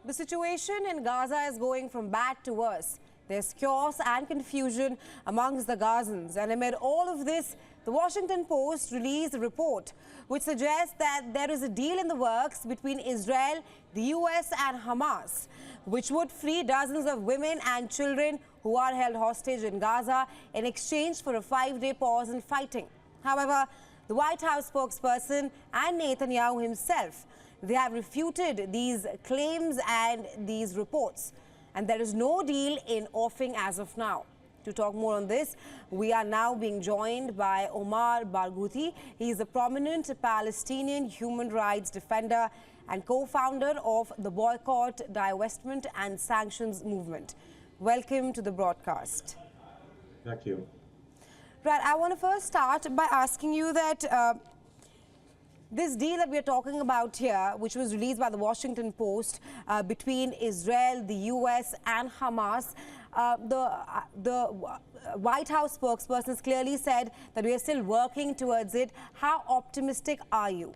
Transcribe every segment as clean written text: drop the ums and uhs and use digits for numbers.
The situation in Gaza is going from bad to worse. There's chaos and confusion amongst the Gazans. And amid all of this, the Washington Post released a report which suggests that there is a deal in the works between Israel, the US and Hamas, which would free dozens of women and children who are held hostage in Gaza in exchange for a 5-day pause in fighting. However, the White House spokesperson and Netanyahu himself, they have refuted these claims and these reports. And there is no deal in offing as of now. To talk more on this, we are now being joined by Omar Barghouti. He is a prominent Palestinian human rights defender and co-founder of the Boycott, Divestment and Sanctions Movement. Welcome to the broadcast. Thank you. Right, I want to first start by asking you that this deal that we are talking about here, which was released by the Washington Post between Israel, the US and Hamas, the White House spokesperson clearly said that we are still working towards it. How optimistic are you?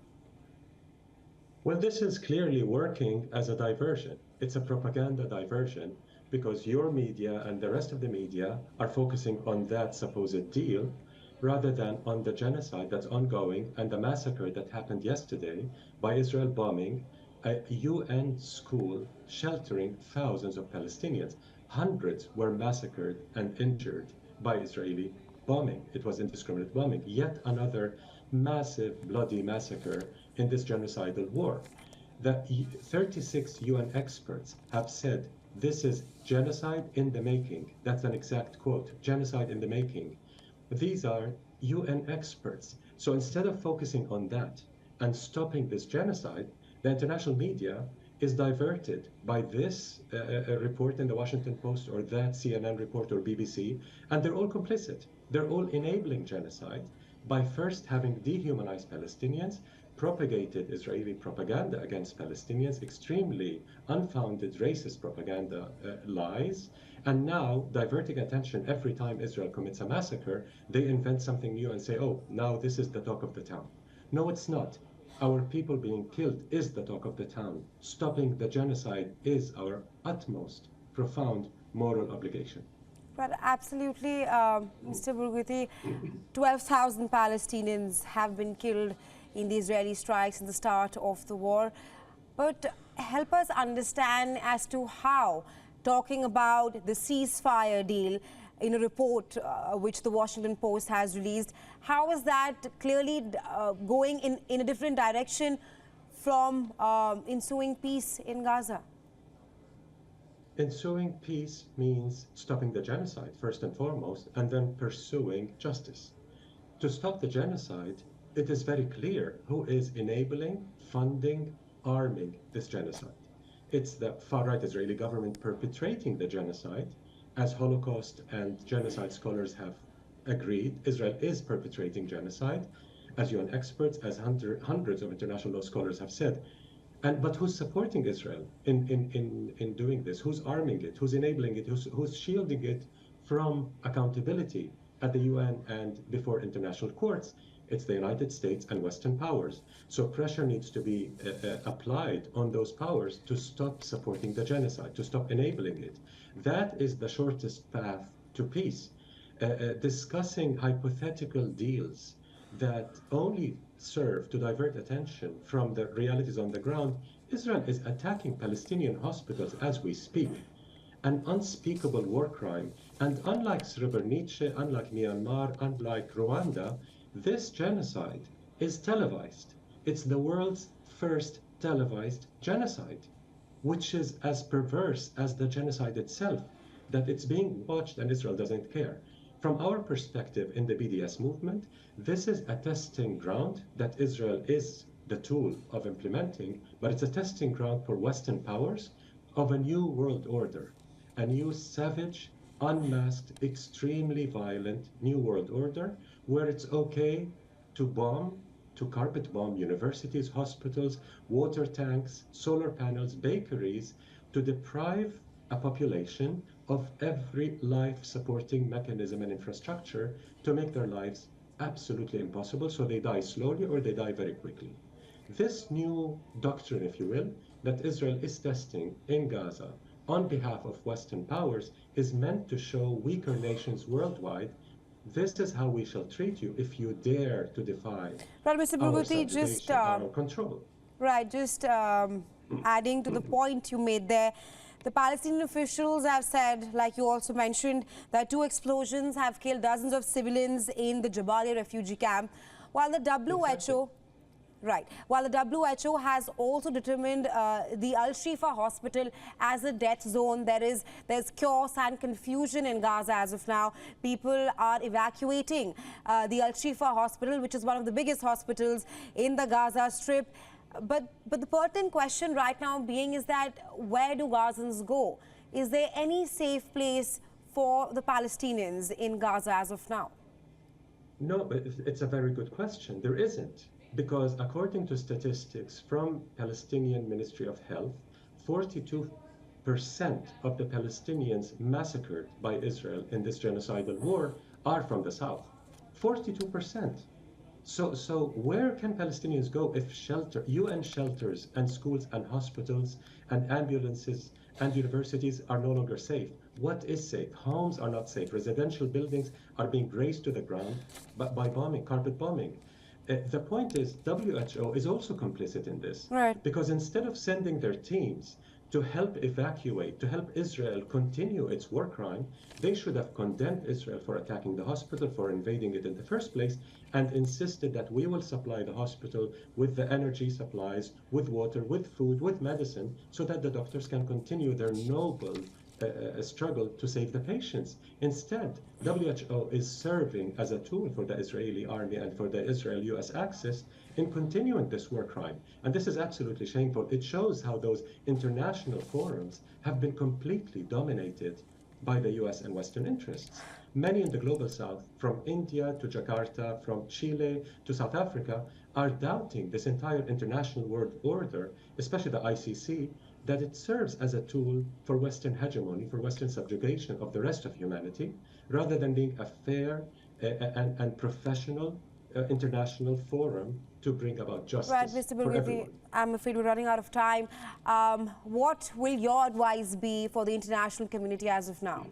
Well, this is clearly working as a diversion. It's a propaganda diversion because your media and the rest of the media are focusing on that supposed deal rather than on the genocide that's ongoing and the massacre that happened yesterday by Israel bombing a UN school sheltering thousands of Palestinians. Hundreds were massacred and injured by Israeli bombing. It was indiscriminate bombing. Yet another massive bloody massacre in this genocidal war. The 36 UN experts have said this is genocide in the making. That's an exact quote, genocide in the making. These are UN experts. So instead of focusing on that and stopping this genocide, the international media is diverted by this report in the Washington Post or that CNN report or BBC, and they're all complicit. They're all enabling genocide by first having dehumanized Palestinians, propagated Israeli propaganda against Palestinians, extremely unfounded racist propaganda lies, and now diverting attention every time Israel commits a massacre, they invent something new and say, oh, now this is the talk of the town. No, it's not. Our people being killed is the talk of the town. Stopping the genocide is our utmost profound moral obligation. But absolutely, Mr. Barghouti, 12,000 Palestinians have been killed in the Israeli strikes in the start of the war. But help us understand as to how talking about the ceasefire deal in a report which the Washington Post has released, how is that clearly going in a different direction from ensuing peace in Gaza? Ensuing peace means stopping the genocide, first and foremost, and then pursuing justice. To stop the genocide, it is very clear who is enabling, funding, arming this genocide. It's the far-right Israeli government perpetrating the genocide. As Holocaust and genocide scholars have agreed, Israel is perpetrating genocide, as UN experts, as hundreds of international law scholars have said. But who's supporting Israel in doing this? Who's arming it? Who's enabling it? Who's shielding it from accountability at the UN and before international courts? It's the United States and Western powers. So pressure needs to be applied on those powers to stop supporting the genocide, to stop enabling it. That is the shortest path to peace. Discussing hypothetical deals that only serve to divert attention from the realities on the ground. Israel is attacking Palestinian hospitals as we speak, an unspeakable war crime. And unlike Srebrenica, unlike Myanmar, unlike Rwanda, this genocide is televised. It's the world's first televised genocide, which is as perverse as the genocide itself, that it's being watched and Israel doesn't care. From our perspective in the BDS movement, this is a testing ground that Israel is the tool of implementing, but it's a testing ground for Western powers of a new world order, a new savage, unmasked, extremely violent new world order, where it's okay to bomb, to carpet bomb universities, hospitals, water tanks, solar panels, bakeries, to deprive a population of every life-supporting mechanism and infrastructure to make their lives absolutely impossible, so they die slowly or they die very quickly. This new doctrine, if you will, that Israel is testing in Gaza on behalf of Western powers is meant to show weaker nations worldwide, this is how we shall treat you if you dare to defy Well, Mr. our Burguti, just subjugation, our control. right, just adding to the point you made there, the Palestinian officials have said, like you also mentioned, that 2 explosions have killed dozens of civilians in the Jabalia refugee camp, while the WHO Exactly. Right. While the WHO has also determined the Al-Shifa hospital as a death zone, there's chaos and confusion in Gaza as of now. People are evacuating the Al-Shifa hospital, which is one of the biggest hospitals in the Gaza Strip. But the pertinent question right now being is that where do Gazans go? Is there any safe place for the Palestinians in Gaza as of now? No, but it's a very good question. There isn't. Because according to statistics from Palestinian Ministry of Health, 42% of the Palestinians massacred by Israel in this genocidal war are from the south. 42%. So where can Palestinians go if UN shelters and schools and hospitals and ambulances and universities are no longer safe? What is safe? Homes are not safe. Residential buildings are being razed to the ground by bombing, carpet bombing. The point is, WHO is also complicit in this. Right. Because instead of sending their teams to help evacuate, to help Israel continue its war crime, they should have condemned Israel for attacking the hospital, for invading it in the first place, and insisted that we will supply the hospital with the energy supplies, with water, with food, with medicine, so that the doctors can continue their noble struggle to save the patients. Instead, WHO is serving as a tool for the Israeli army and for the Israel-US axis in continuing this war crime. And this is absolutely shameful. It shows how those international forums have been completely dominated by the US and Western interests. Many in the global south, from India to Jakarta, from Chile to South Africa, are doubting this entire international world order, especially the ICC, that it serves as a tool for Western hegemony, for Western subjugation of the rest of humanity, rather than being a fair and professional international forum to bring about justice Right, Mr. for Burguti, everyone. I'm afraid we're running out of time. What will your advice be for the international community as of now?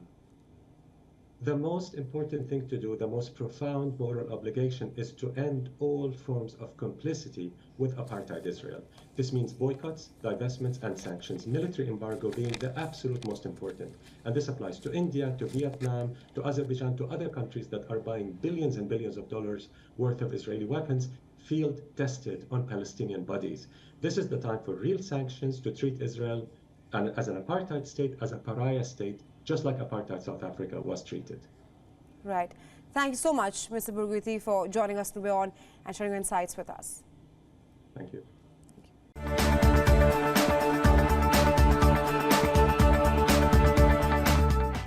The most important thing to do, the most profound moral obligation, is to end all forms of complicity with apartheid Israel. This means boycotts, divestments, and sanctions, military embargo being the absolute most important. And this applies to India, to Vietnam, to Azerbaijan, to other countries that are buying billions and billions of dollars worth of Israeli weapons, field tested on Palestinian bodies. This is the time for real sanctions to treat Israel as an apartheid state, as a pariah state, just like apartheid South Africa was treated. Right. Thank you so much, Mr. Burguti, for joining us today on and sharing your insights with us. Thank you.